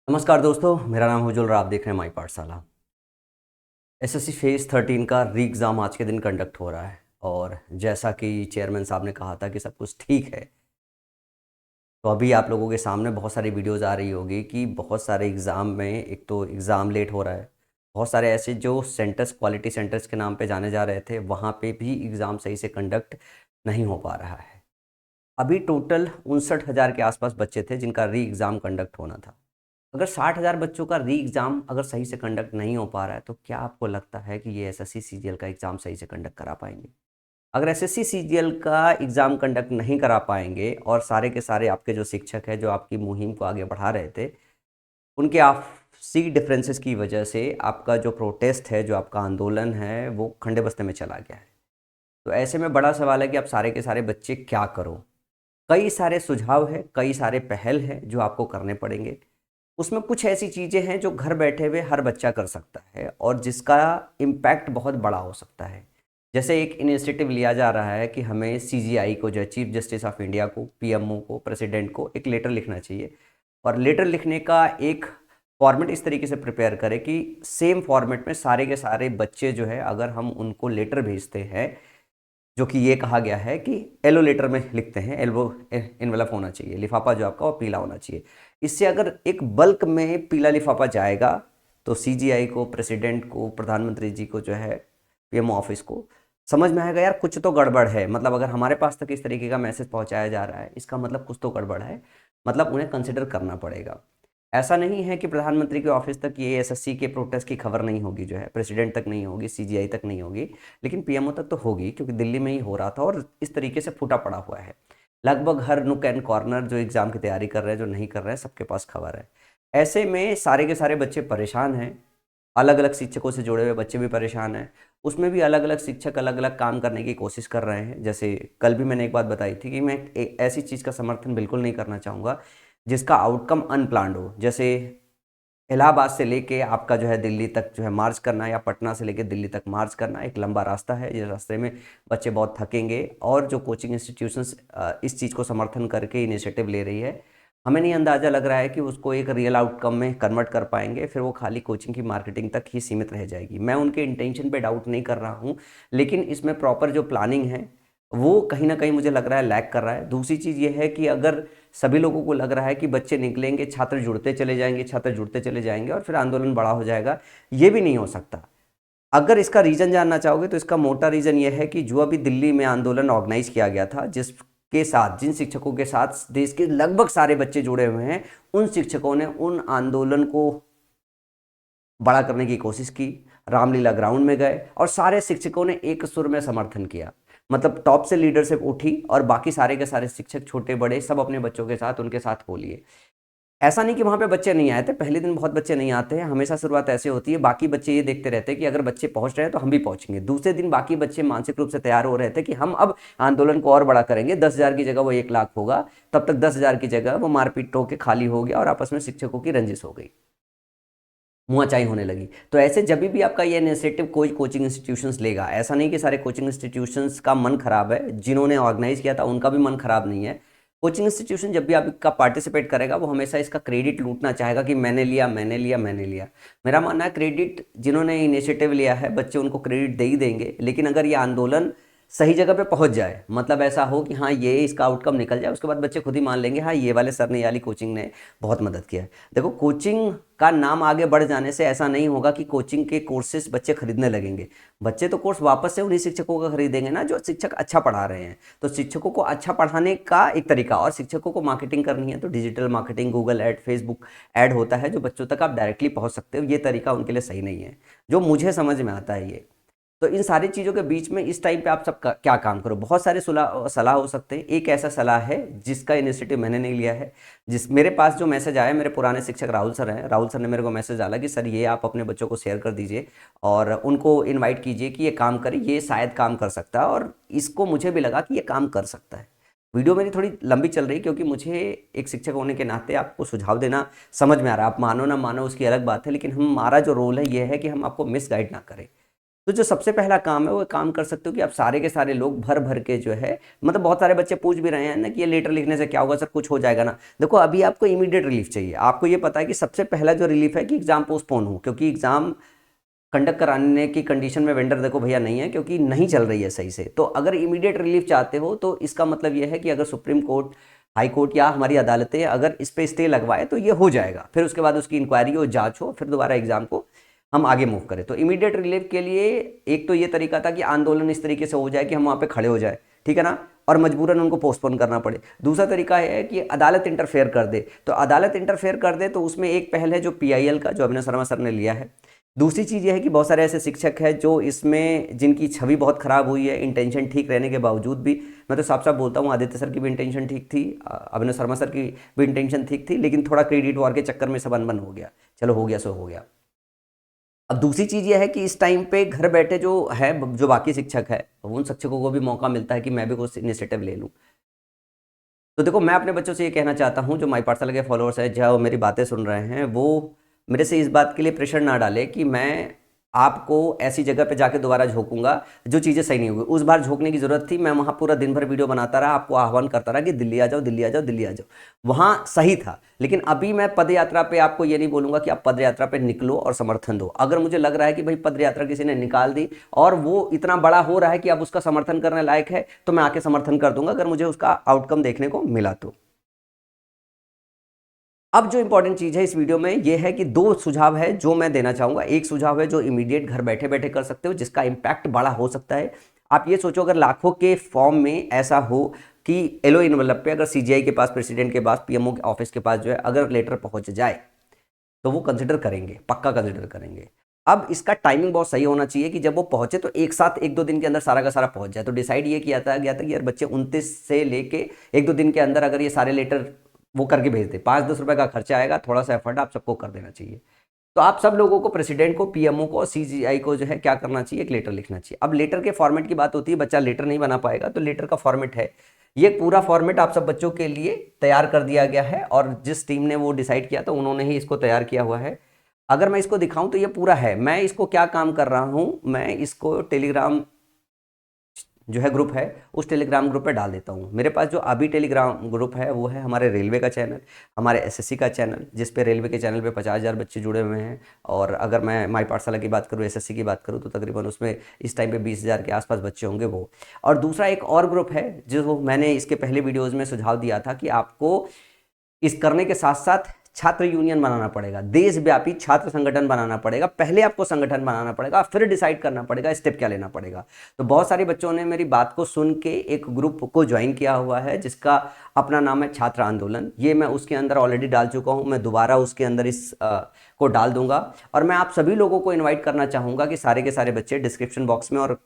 नमस्कार दोस्तों, मेरा नाम हुजुल और आप देख रहे हैं माई पाठशाला। एसएससी फेज़ 13 का री एग्ज़ाम आज के दिन कंडक्ट हो रहा है और जैसा कि चेयरमैन साहब ने कहा था कि सब कुछ ठीक है, तो अभी आप लोगों के सामने बहुत सारी वीडियोज़ आ रही होगी कि बहुत सारे एग्ज़ाम में एक तो एग्ज़ाम लेट हो रहा है, बहुत सारे ऐसे जो सेंटर्स क्वालिटी सेंटर्स के नाम पे जाने जा रहे थे, वहाँ पे भी एग्ज़ाम सही से कंडक्ट नहीं हो पा रहा है। अभी टोटल 59,000 के आसपास बच्चे थे जिनका री एग्ज़ाम कंडक्ट होना था। अगर 60,000 बच्चों का री एग्ज़ाम अगर सही से कंडक्ट नहीं हो पा रहा है, तो क्या आपको लगता है कि ये एसएससी सीजीएल का एग्ज़ाम सही से कंडक्ट करा पाएँगे? अगर एसएससी सीजीएल का एग्ज़ाम कंडक्ट नहीं करा पाएँगे और सारे के सारे आपके जो शिक्षक हैं, जो आपकी मुहिम को आगे बढ़ा रहे थे, उनके आपसी डिफरेंसेस की वजह से आपका जो प्रोटेस्ट है, जो आपका आंदोलन है, वो खंडे-बस्ते में चला गया है। तो ऐसे में बड़ा सवाल है कि आप सारे के सारे बच्चे क्या करो? कई सारे सुझाव हैं, कई सारे पहल हैं जो आपको करने पड़ेंगे। उसमें कुछ ऐसी चीज़ें हैं जो घर बैठे हुए हर बच्चा कर सकता है और जिसका इम्पैक्ट बहुत बड़ा हो सकता है। जैसे एक इनिशिएटिव लिया जा रहा है कि हमें सीजीआई को, जो है चीफ जस्टिस ऑफ इंडिया को, पीएमओ को, प्रेसिडेंट को एक लेटर लिखना चाहिए और लेटर लिखने का एक फॉर्मेट इस तरीके से प्रिपेयर करें कि सेम फॉर्मेट में सारे के सारे बच्चे जो है, अगर हम उनको लेटर भेजते हैं, जो कि ये कहा गया है कि येलो लेटर में लिखते हैं, एल्बो इन्वेलप होना चाहिए, लिफाफा जो आपका वो पीला होना चाहिए। इससे अगर एक बल्क में पीला लिफाफा जाएगा तो सीजीआई को, प्रेसिडेंट को, प्रधानमंत्री जी को, जो है पीएमओ ऑफिस को समझ में आएगा, यार कुछ तो गड़बड़ है। मतलब अगर हमारे पास तक इस तरीके का मैसेज पहुंचाया जा रहा है, इसका मतलब कुछ तो गड़बड़ है, मतलब उन्हें कंसिडर करना पड़ेगा। ऐसा नहीं है कि प्रधानमंत्री के ऑफिस तक ये एसएससी के प्रोटेस्ट की खबर नहीं होगी, जो है प्रेसिडेंट तक नहीं होगी, सीजीआई तक नहीं होगी, लेकिन पीएमओ तक तो होगी, क्योंकि दिल्ली में ही हो रहा था और इस तरीके से फूटा पड़ा हुआ है। लगभग हर नुक एंड कॉर्नर जो एग्ज़ाम की तैयारी कर रहे हैं, जो नहीं कर रहे हैं, सबके पास खबर है। ऐसे में सारे के सारे बच्चे परेशान हैं, अलग अलग शिक्षकों से जुड़े हुए बच्चे भी परेशान हैं। उसमें भी अलग अलग शिक्षक अलग अलग काम करने की कोशिश कर रहे हैं। जैसे कल भी मैंने एक बात बताई थी कि मैं ऐसी चीज़ का समर्थन बिल्कुल नहीं करना चाहूँगा जिसका आउटकम अनप्लान्ड हो। जैसे इलाहाबाद से लेके आपका जो है दिल्ली तक जो है मार्च करना, या पटना से लेके दिल्ली तक मार्च करना, एक लंबा रास्ता है। इस रास्ते में बच्चे बहुत थकेंगे और जो कोचिंग इंस्टीट्यूशंस इस चीज़ को समर्थन करके इनिशिएटिव ले रही है, हमें नहीं अंदाज़ा लग रहा है कि उसको एक रियल आउटकम में कन्वर्ट कर पाएंगे। फिर वो खाली कोचिंग की मार्केटिंग तक ही सीमित रह जाएगी। मैं उनके इंटेंशन पे डाउट नहीं कर रहा हूँ, लेकिन इसमें प्रॉपर जो प्लानिंग है वो कहीं ना कहीं मुझे लग रहा है लैग कर रहा है। दूसरी चीज़ ये है कि अगर सभी लोगों को लग रहा है कि बच्चे निकलेंगे, छात्र जुड़ते चले जाएंगे, छात्र जुड़ते चले जाएंगे और फिर आंदोलन बड़ा हो जाएगा, ये भी नहीं हो सकता। अगर इसका रीज़न जानना चाहोगे तो इसका मोटा रीज़न ये है कि जो अभी दिल्ली में आंदोलन ऑर्गेनाइज किया गया था, जिसके साथ, जिन शिक्षकों के साथ देश के लगभग सारे बच्चे जुड़े हुए हैं, उन शिक्षकों ने उन आंदोलन को बड़ा करने की कोशिश की। रामलीला ग्राउंड में गए और सारे शिक्षकों ने एक सुर में समर्थन किया। मतलब टॉप से लीडरशिप उठी और बाकी सारे के सारे शिक्षक, छोटे बड़े, सब अपने बच्चों के साथ उनके साथ हो लिए। ऐसा नहीं कि वहाँ पे बच्चे नहीं आए थे, पहले दिन बहुत बच्चे नहीं आते हैं, हमेशा शुरुआत ऐसे होती है। बाकी बच्चे ये देखते रहते हैं कि अगर बच्चे पहुँच रहे हैं तो हम भी पहुँचेंगे। दूसरे दिन बाकी बच्चे मानसिक रूप से तैयार हो रहे थे कि हम अब आंदोलन को और बड़ा करेंगे, 10,000 की जगह वो 1 लाख होगा, तब तक 10,000 की जगह वो मारपीट होकर खाली हो गया और आपस में शिक्षकों की रंजिश हो गई, मुआचाई होने लगी। तो ऐसे जब भी आपका ये इनिशिएटिव कोई कोचिंग इंस्टीट्यूशंस लेगा, ऐसा नहीं कि सारे कोचिंग इंस्टीट्यूशंस का मन खराब है, जिन्होंने ऑर्गेनाइज किया था उनका भी मन खराब नहीं है। कोचिंग इंस्टीट्यूशन जब भी आपका पार्टिसिपेट करेगा, वो हमेशा इसका क्रेडिट लूटना चाहेगा कि मैंने लिया, मैंने लिया, मैंने लिया। मेरा मानना है क्रेडिट जिन्होंने इनिशिएटिव लिया है, बच्चे उनको क्रेडिट दे ही देंगे। लेकिन अगर ये आंदोलन सही जगह पे पहुंच जाए, मतलब ऐसा हो कि हाँ ये इसका आउटकम निकल जाए, उसके बाद बच्चे खुद ही मान लेंगे हाँ ये वाले सर ने, ये वाली कोचिंग ने बहुत मदद किया है। देखो, कोचिंग का नाम आगे बढ़ जाने से ऐसा नहीं होगा कि कोचिंग के कोर्सेज बच्चे खरीदने लगेंगे। बच्चे तो कोर्स वापस से उन्हीं शिक्षकों का खरीदेंगे ना, जो शिक्षक अच्छा पढ़ा रहे हैं। तो शिक्षकों को अच्छा पढ़ाने का एक तरीका, और शिक्षकों को मार्केटिंग करनी है तो digital marketing, Google add, Facebook ad होता है, जो बच्चों तक आप डायरेक्टली पहुंच सकते हो। ये तरीका उनके लिए सही नहीं है, जो मुझे समझ में आता है ये। तो इन सारी चीज़ों के बीच में इस टाइम पे आप सब क्या काम करो, बहुत सारे सलाह हो सकते हैं। एक ऐसा सलाह है जिसका इनिशिएटिव मैंने नहीं लिया है। जिस मेरे पास जो मैसेज आया, मेरे पुराने शिक्षक राहुल सर हैं, राहुल सर ने मेरे को मैसेज डाला कि सर ये आप अपने बच्चों को शेयर कर दीजिए और उनको इन्वाइट कीजिए कि ये काम करे, ये शायद काम कर सकता है। और इसको मुझे भी लगा कि ये काम कर सकता है। वीडियो मेरी थोड़ी लंबी चल रही क्योंकि मुझे एक शिक्षक होने के नाते आपको सुझाव देना समझ में आ रहा है। आप मानो ना मानो उसकी अलग बात है, लेकिन हमारा जो रोल है ये है कि हम आपको मिस गाइड ना करें। तो जो सबसे पहला काम है वो काम कर सकते हो कि आप सारे के सारे लोग भर भर के जो है, मतलब बहुत सारे बच्चे पूछ भी रहे हैं ना कि ये लेटर लिखने से क्या होगा सर, कुछ हो जाएगा ना। देखो अभी आपको इमीडिएट रिलीफ चाहिए। आपको ये पता है कि सबसे पहला जो रिलीफ है कि एग्जाम पोस्टपोन हो, क्योंकि एग्जाम कंडक्ट कराने की कंडीशन में वेंडर देखो भैया नहीं है, क्योंकि नहीं चल रही है सही से। तो अगर इमीडिएट रिलीफ चाहते हो तो इसका मतलब ये है कि अगर सुप्रीम कोर्ट, हाई कोर्ट या हमारी अदालतें अगर इस पे स्टे लगवाए तो ये हो जाएगा, फिर उसके बाद उसकी इंक्वायरी हो, जांच हो, फिर दोबारा एग्जाम को हम आगे मूव करें। तो इमीडिएट रिलीफ के लिए एक तो ये तरीका था कि आंदोलन इस तरीके से हो जाए कि हम वहाँ पे खड़े हो जाए, ठीक है ना, और मजबूरन उनको पोस्टपोन करना पड़े। दूसरा तरीका है कि अदालत इंटरफेयर कर दे। तो अदालत इंटरफेयर कर दे तो उसमें एक पहल है जो PIL का, जो अभिनव शर्मा सर ने लिया है। दूसरी चीज़ यह है कि बहुत सारे ऐसे शिक्षक हैं जो इसमें, जिनकी छवि बहुत खराब हुई है इंटेंशन ठीक रहने के बावजूद भी। मैं तो साफ साफ बोलता हूँ, आदित्य सर की भी इंटेंशन ठीक थी, अभिनव शर्मा सर की भी इंटेंशन ठीक थी, लेकिन थोड़ा क्रेडिट वॉर के चक्कर में सब अनबन हो गया। चलो हो गया सो हो गया। अब दूसरी चीज़ यह है कि इस टाइम पे घर बैठे जो है, जो बाकी शिक्षक है, उन शिक्षकों को भी मौका मिलता है कि मैं भी कुछ इनिशिएटिव ले लूँ। तो देखो मैं अपने बच्चों से ये कहना चाहता हूँ, जो माई पाठशाला के फॉलोअर्स हैं, जो मेरी बातें सुन रहे हैं, वो मेरे से इस बात के लिए प्रेशर ना डाले कि मैं आपको ऐसी जगह पे जाके दोबारा झोंकूंगा जो चीज़ें सही नहीं होगी। उस बार झोंकने की ज़रूरत थी, मैं वहाँ पूरा दिन भर वीडियो बनाता रहा, आपको आह्वान करता रहा कि दिल्ली आ जाओ, दिल्ली आ जाओ, दिल्ली आ जाओ, वहाँ सही था। लेकिन अभी मैं पद यात्रा पे आपको ये नहीं बोलूँगा कि आप पद यात्रा पे निकलो और समर्थन दो। अगर मुझे लग रहा है कि भाई पद यात्रा किसी ने निकाल दी और वो इतना बड़ा हो रहा है कि अब उसका समर्थन करने लायक है, तो मैं आके समर्थन कर दूंगा, अगर मुझे उसका आउटकम देखने को मिला तो। अब जो इंपॉर्टेंट चीज़ है इस वीडियो में ये है कि दो सुझाव है जो मैं देना चाहूँगा। एक सुझाव है जो इमीडिएट घर बैठे बैठे कर सकते हो, जिसका इम्पैक्ट बड़ा हो सकता है। आप ये सोचो अगर लाखों के फॉर्म में ऐसा हो कि एलो इनवलप पे अगर CGI के पास, प्रेसिडेंट के पास, PMO के ऑफिस के पास जो है अगर लेटर पहुंच जाए तो वो कंसिडर करेंगे, पक्का कंसिडर करेंगे। अब इसका टाइमिंग बहुत सही होना चाहिए कि जब वो पहुंचे तो एक साथ 1-2 दिन के अंदर सारा का सारा पहुंच जाए। तो डिसाइड ये किया गया था कि यार बच्चे 29 से लेके 1-2 दिन के अंदर अगर ये सारे लेटर वो करके भेज दे, 5-10 रुपए का खर्चा आएगा, थोड़ा सा एफर्ट आप सबको कर देना चाहिए। तो आप सब लोगों को, प्रेसिडेंट को, PMO को और CGI को जो है क्या करना चाहिए, एक लेटर लिखना चाहिए। अब लेटर के फॉर्मेट की बात होती है, बच्चा लेटर नहीं बना पाएगा तो लेटर का फॉर्मेट है, ये पूरा फॉर्मेट आप सब बच्चों के लिए तैयार कर दिया गया है और जिस टीम ने वो डिसाइड किया था उन्होंने ही इसको तैयार किया हुआ है। अगर मैं इसको दिखाऊं तो ये पूरा है। मैं इसको क्या काम कर रहा हूं, मैं इसको टेलीग्राम जो है ग्रुप है, उस टेलीग्राम ग्रुप पे डाल देता हूँ। मेरे पास जो अभी टेलीग्राम ग्रुप है वो है हमारे रेलवे का चैनल, हमारे SSC का चैनल, जिस पे रेलवे के चैनल पे 50,000 बच्चे जुड़े हुए हैं। और अगर मैं माई पाठशाला की बात करूँ, SSC की बात करूँ, तो तकरीबन उसमें इस टाइम पे 20,000 के आसपास बच्चे होंगे वो। और दूसरा एक और ग्रुप है जो मैंने इसके पहले वीडियोज़ में सुझाव दिया था कि आपको इस करने के साथ साथ छात्र यूनियन बनाना पड़ेगा, देशव्यापी छात्र संगठन बनाना पड़ेगा। पहले आपको संगठन बनाना पड़ेगा, फिर डिसाइड करना पड़ेगा स्टेप क्या लेना पड़ेगा। तो बहुत सारे बच्चों ने मेरी बात को सुन के एक ग्रुप को ज्वाइन किया हुआ है जिसका अपना नाम है छात्र आंदोलन। ये मैं उसके अंदर ऑलरेडी डाल चुका हूँ, मैं दोबारा उसके अंदर इस को डाल दूंगा। और मैं आप सभी लोगों को इन्वाइट करना चाहूँगा कि सारे के सारे बच्चे, डिस्क्रिप्शन बॉक्स में और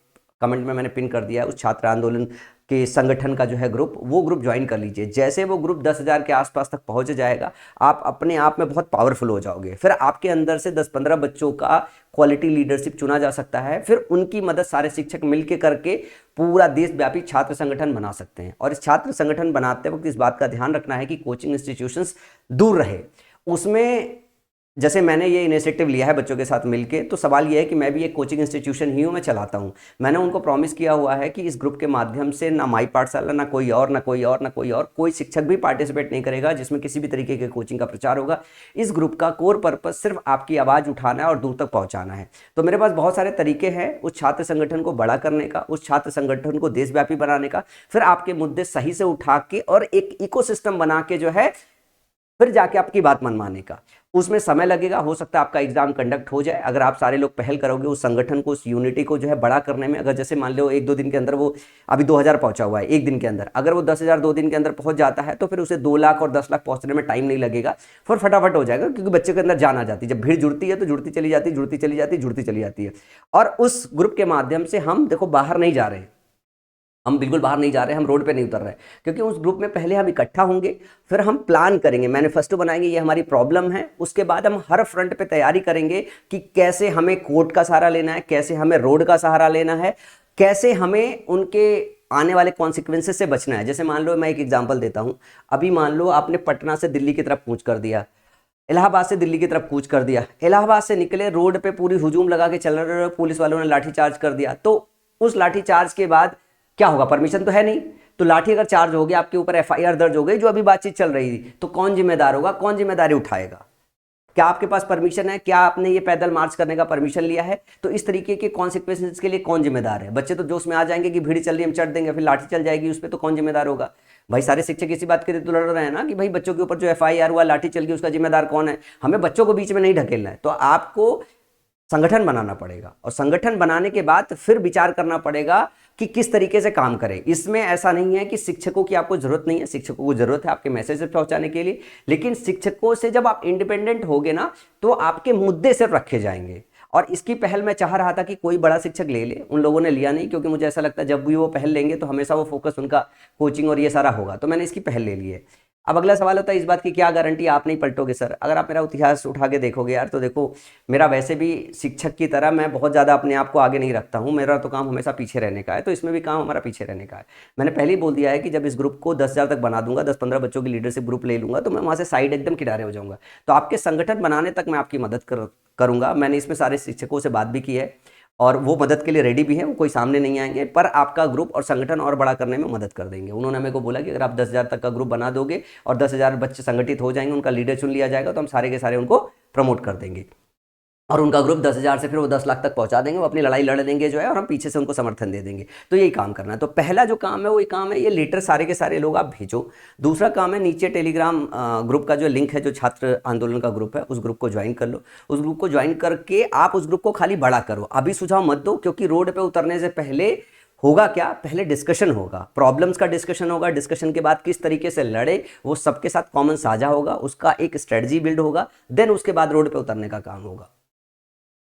कमेंट में मैंने पिन कर दिया है उस छात्र आंदोलन के संगठन का जो है ग्रुप, वो ग्रुप ज्वाइन कर लीजिए। जैसे वो ग्रुप 10,000 के आसपास तक पहुंच जाएगा, आप अपने आप में बहुत पावरफुल हो जाओगे। फिर आपके अंदर से 10-15 बच्चों का क्वालिटी लीडरशिप चुना जा सकता है। फिर उनकी मदद सारे शिक्षक मिलकर करके पूरा देशव्यापी छात्र संगठन बना सकते हैं। और इस छात्र संगठन बनाते वक्त इस बात का ध्यान रखना है कि कोचिंग इंस्टीट्यूशंस दूर रहे। उसमें जैसे मैंने ये इनिशिएटिव लिया है बच्चों के साथ मिलके, तो सवाल ये है कि मैं भी एक कोचिंग इंस्टीट्यूशन ही हूँ, मैं चलाता हूँ। मैंने उनको प्रॉमिस किया हुआ है कि इस ग्रुप के माध्यम से ना माई पाठशाला, ना कोई और, ना कोई और, ना कोई और, कोई शिक्षक भी पार्टिसिपेट नहीं करेगा जिसमें किसी भी तरीके के कोचिंग का प्रचार होगा। इस ग्रुप का कोर पर्पज सिर्फ आपकी आवाज़ उठाना है और दूर तक पहुँचाना है। तो मेरे पास बहुत सारे तरीके हैं उस छात्र संगठन को बड़ा करने का, उस छात्र संगठन को देशव्यापी बनाने का, फिर आपके मुद्दे सही से उठा के और एक इकोसिस्टम बना के जो है फिर जाके आपकी बात मनवाने का। उसमें समय लगेगा, हो सकता है आपका एग्जाम कंडक्ट हो जाए अगर आप सारे लोग पहल करोगे उस संगठन को, उस यूनिटी को जो है बड़ा करने में। अगर जैसे मान लो 1-2 दिन के अंदर वो अभी 2,000 पहुंचा हुआ है एक दिन के अंदर, अगर वो 10,000 2 दिन के अंदर पहुंच जाता है तो फिर उसे 2 लाख और 10 लाख पहुंचने में टाइम नहीं लगेगा, फिर फटाफट हो जाएगा। क्योंकि बच्चे के अंदर जान आ जाती है, जब भीड़ जुड़ती है तो जुड़ती चली जाती है, जुड़ती चली जाती है, जुड़ती चली जाती है। और उस ग्रुप के माध्यम से हम देखो बाहर नहीं जा रहे हैं, हम बिल्कुल बाहर नहीं जा रहे हैं, हम रोड पे नहीं उतर रहे हैं। क्योंकि उस ग्रुप में पहले हम इकट्ठा होंगे, फिर हम प्लान करेंगे, मैनिफेस्टो बनाएंगे, ये हमारी प्रॉब्लम है। उसके बाद हम हर फ्रंट पे तैयारी करेंगे कि कैसे हमें कोर्ट का सहारा लेना है, कैसे हमें रोड का सहारा लेना है, कैसे हमें उनके आने वाले कॉन्सिक्वेंसेस से बचना है। जैसे मान लो मैं एक एग्जाम्पल देता हूँ, अभी मान लो आपने पटना से दिल्ली की तरफ कूच कर दिया, इलाहाबाद से दिल्ली की तरफ कूच कर दिया, इलाहाबाद से निकले, रोड पे पूरी हुजूम लगा के चल रहे, पुलिस वालों ने लाठीचार्ज कर दिया। तो उस लाठीचार्ज के बाद क्या होगा, परमिशन तो है नहीं, तो लाठी अगर चार्ज हो गया, आपके ऊपर एफआईआर दर्ज हो गई, जो अभी बातचीत चल रही थी, तो कौन जिम्मेदार होगा, कौन जिम्मेदारी उठाएगा? क्या आपके पास परमिशन है, क्या आपने ये पैदल मार्च करने का परमिशन लिया है? तो इस तरीके के कॉन्सिक्वेंसेस के लिए कौन जिम्मेदार है? बच्चे तो जोश में आ जाएंगे कि भीड़ चल रही है, हम चढ़ देंगे, फिर लाठी चल जाएगी, उस पर तो कौन जिम्मेदार होगा? भाई सारे शिक्षक इसी बात के लिए तो लड़ रहे हैं ना कि भाई बच्चों के ऊपर जो एफआईआर हुआ, लाठी चल गई, उसका जिम्मेदार कौन है? हमें बच्चों को बीच में नहीं ढकेलना है। तो आपको संगठन बनाना पड़ेगा, और संगठन बनाने के बाद फिर विचार करना पड़ेगा कि किस तरीके से काम करें। इसमें ऐसा नहीं है कि शिक्षकों की आपको जरूरत नहीं है, शिक्षकों को जरूरत है आपके मैसेज पहुंचाने के लिए, लेकिन शिक्षकों से जब आप इंडिपेंडेंट होगे ना, तो आपके मुद्दे सिर्फ रखे जाएंगे। और इसकी पहल मैं चाह रहा था कि कोई बड़ा शिक्षक ले ले, उन लोगों ने लिया नहीं, क्योंकि मुझे ऐसा लगता है जब भी वो पहल लेंगे तो हमेशा वो फोकस उनका कोचिंग और ये सारा होगा, तो मैंने इसकी पहल ले ली है। अब अगला सवाल होता है इस बात की, क्या गारंटी आप नहीं पलटोगे सर? अगर आप मेरा इतिहास उठा के देखोगे यार, तो देखो मेरा वैसे भी शिक्षक की तरह मैं बहुत ज़्यादा अपने आप को आगे नहीं रखता हूँ, मेरा तो काम हमेशा पीछे रहने का है, तो इसमें भी काम हमारा पीछे रहने का है। मैंने पहले ही बोल दिया है कि जब इस ग्रुप को 10,000 तक बना दूंगा, 10-15 बच्चों की लीडरशिप ग्रुप ले लूंगा, तो मैं वहाँ से साइड एकदम किनारे हो जाऊँगा। तो आपके संगठन बनाने तक मैं आपकी मदद करूँगा। मैंने इसमें सारे शिक्षकों से बात भी की है, और वो मदद के लिए रेडी भी हैं, वो कोई सामने नहीं आएंगे, पर आपका ग्रुप और संगठन और बड़ा करने में मदद कर देंगे। उन्होंने मेरे को बोला कि अगर आप 10,000 तक का ग्रुप बना दोगे और 10,000 बच्चे संगठित हो जाएंगे, उनका लीडर चुन लिया जाएगा, तो हम सारे के सारे उनको प्रमोट कर देंगे, और उनका ग्रुप 10,000 से फिर वो 10 लाख तक पहुंचा देंगे, वो अपनी लड़ाई लड़ देंगे जो है, और हम पीछे से उनको समर्थन दे देंगे। तो यही काम करना है। तो पहला जो काम है वो ये काम है, ये लेटर सारे के सारे लोग आप भेजो। दूसरा काम है, नीचे टेलीग्राम ग्रुप का जो लिंक है, जो छात्र आंदोलन का ग्रुप है, उस ग्रुप को ज्वाइन कर लो। उस ग्रुप को ज्वाइन करके आप उस ग्रुप को खाली बड़ा करो, अभी सुझाव मत दो, क्योंकि रोड पर उतरने से पहले होगा क्या, पहले डिस्कशन होगा, प्रॉब्लम्स का डिस्कशन होगा, डिस्कशन के बाद किस तरीके से लड़े वो सबके साथ कॉमन साझा होगा, उसका एक स्ट्रेटजी बिल्ड होगा, देन उसके बाद रोड पे उतरने का काम होगा।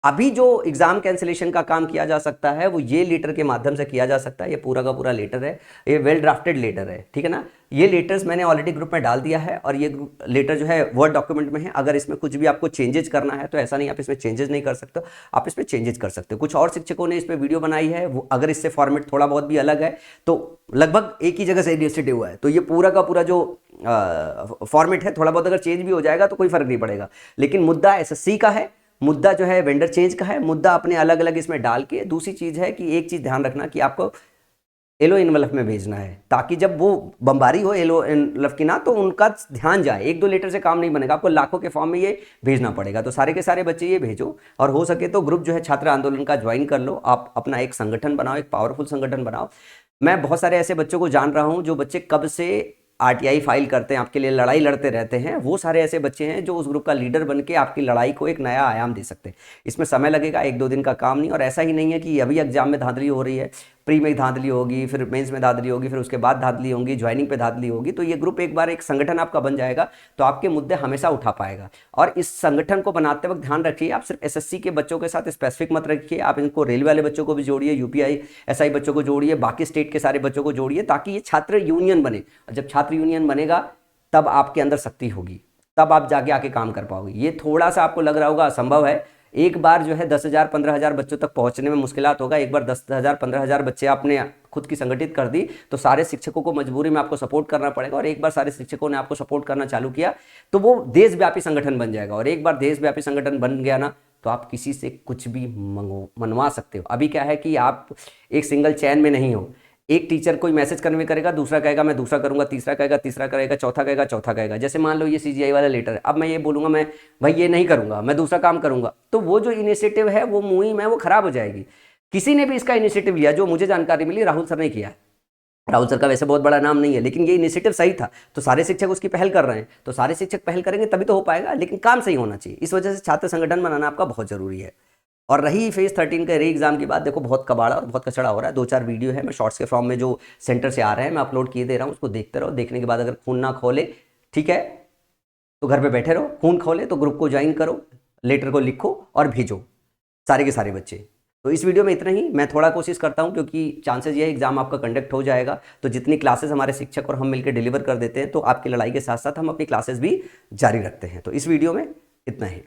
अभी जो एग्जाम कैंसिलेशन का काम किया जा सकता है वो ये लेटर के माध्यम से किया जा सकता है। ये पूरा का पूरा लेटर है, ये वेल ड्राफ्टेड लेटर है, ठीक है ना। ये लेटर्स मैंने ऑलरेडी ग्रुप में डाल दिया है, और ये लेटर जो है वर्ड डॉक्यूमेंट में है। अगर इसमें कुछ भी आपको चेंजेस करना है तो ऐसा नहीं आप इसमें चेंजेस नहीं कर सकते, आप इसमें चेंजेस कर सकते हो। कुछ और शिक्षकों ने इस पर वीडियो बनाई है, वो अगर इससे फॉर्मेट थोड़ा बहुत भी अलग है तो लगभग एक ही जगह से इनिशिएटिव हुआ है, तो ये पूरा का पूरा जो फॉर्मेट है थोड़ा बहुत अगर चेंज भी हो जाएगा तो कोई फर्क नहीं पड़ेगा। लेकिन मुद्दा एसएससी का है, मुद्दा जो है वेंडर चेंज का है, मुद्दा अपने अलग अलग इसमें डाल के। दूसरी चीज़ है कि एक चीज़ ध्यान रखना कि आपको येलो इनवलप में भेजना है, ताकि जब वो बमबारी हो येलो इनवलप की ना, तो उनका ध्यान जाए। एक दो लेटर से काम नहीं बनेगा, आपको लाखों के फॉर्म में ये भेजना पड़ेगा। तो सारे के सारे बच्चे ये भेजो, और हो सके तो ग्रुप जो है छात्र आंदोलन का ज्वाइन कर लो। आप अपना एक संगठन बनाओ, एक पावरफुल संगठन बनाओ। मैं बहुत सारे ऐसे बच्चों को जान रहा हूँ जो बच्चे कब से आरटीआई फाइल करते हैं, आपके लिए लड़ाई लड़ते रहते हैं। वो सारे ऐसे बच्चे हैं जो उस ग्रुप का लीडर बन के आपकी लड़ाई को एक नया आयाम दे सकते हैं। इसमें समय लगेगा, एक दो दिन का काम नहीं। और ऐसा ही नहीं है कि अभी एग्जाम में धांधली हो रही है, प्री में धांधली होगी, फिर मेंस में धांधली होगी, फिर उसके बाद धांधली होगी, ज्वाइनिंग पे धांधली होगी। तो ये ग्रुप एक बार एक संगठन आपका बन जाएगा तो आपके मुद्दे हमेशा उठा पाएगा। और इस संगठन को बनाते वक्त ध्यान रखिए, आप सिर्फ एसएससी के बच्चों के साथ स्पेसिफिक मत रखिए, आप इनको रेलवे वाले बच्चों को भी जोड़िए, यूपीआई एसआई बच्चों को जोड़िए, बाकी स्टेट के सारे बच्चों को जोड़िए, ताकि ये छात्र यूनियन बने। और जब छात्र यूनियन बनेगा तब आपके अंदर शक्ति होगी, तब आप जाके आके काम कर पाओगे। ये थोड़ा सा आपको लग रहा होगा असंभव है, एक बार जो है 10,000 15,000 बच्चों तक पहुंचने में मुश्किलात होगा। एक बार 10,000 15,000 बच्चे आपने खुद की संगठित कर दी तो सारे शिक्षकों को मजबूरी में आपको सपोर्ट करना पड़ेगा। और एक बार सारे शिक्षकों ने आपको सपोर्ट करना चालू किया तो वो देशव्यापी संगठन बन जाएगा। और एक बार देशव्यापी संगठन बन गया ना, तो आप किसी से कुछ भी मनवा सकते हो। अभी क्या है कि आप एक सिंगल चैन में नहीं हो। एक टीचर कोई मैसेज कन्वे करेगा, दूसरा कहेगा मैं दूसरा करूंगा, तीसरा कहेगा तीसरा करेगा, चौथा कहेगा चौथा कहेगा। जैसे मान लो ये सीजीआई वाला लेटर है, अब मैं ये बोलूंगा मैं भाई ये नहीं करूंगा, मैं दूसरा काम करूंगा, तो वो जो इनिशिएटिव है वो मुहिम है वो खराब हो जाएगी। किसी ने भी इसका इनिशिएटिव लिया, जो मुझे जानकारी मिली राहुल सर ने किया। राहुल सर का वैसे बहुत बड़ा नाम नहीं है, लेकिन ये इनिशिएटिव सही था, तो सारे शिक्षक उसकी पहल कर रहे हैं। तो सारे शिक्षक पहल करेंगे तभी तो हो पाएगा, लेकिन काम सही होना चाहिए। इस वजह से छात्र संगठन बनाना आपका बहुत जरूरी है। और रही फेज 13 के री एग्जाम की बात, देखो बहुत कबाड़ा और बहुत कचड़ा हो रहा है। 2-4 वीडियो है, मैं शॉर्ट्स के फॉर्म में जो सेंटर से आ रहे हैं मैं अपलोड किए दे रहा हूँ, उसको देखते रहो। देखने के बाद अगर खून ना खोले, ठीक है, तो घर पे बैठे रहो। खून खोले तो ग्रुप को ज्वाइन करो, लेटर को लिखो और भेजो सारे के सारे बच्चे। तो इस वीडियो में इतना ही। मैं थोड़ा कोशिश करता हूँ, क्योंकि चांसेस ये है एग्जाम आपका कंडक्ट हो जाएगा, तो जितनी क्लासेस हमारे शिक्षक और हम मिलकर डिलीवर कर देते हैं, तो आपकी लड़ाई के साथ साथ हम अपनी क्लासेस भी जारी रखते हैं। तो इस वीडियो में इतना ही।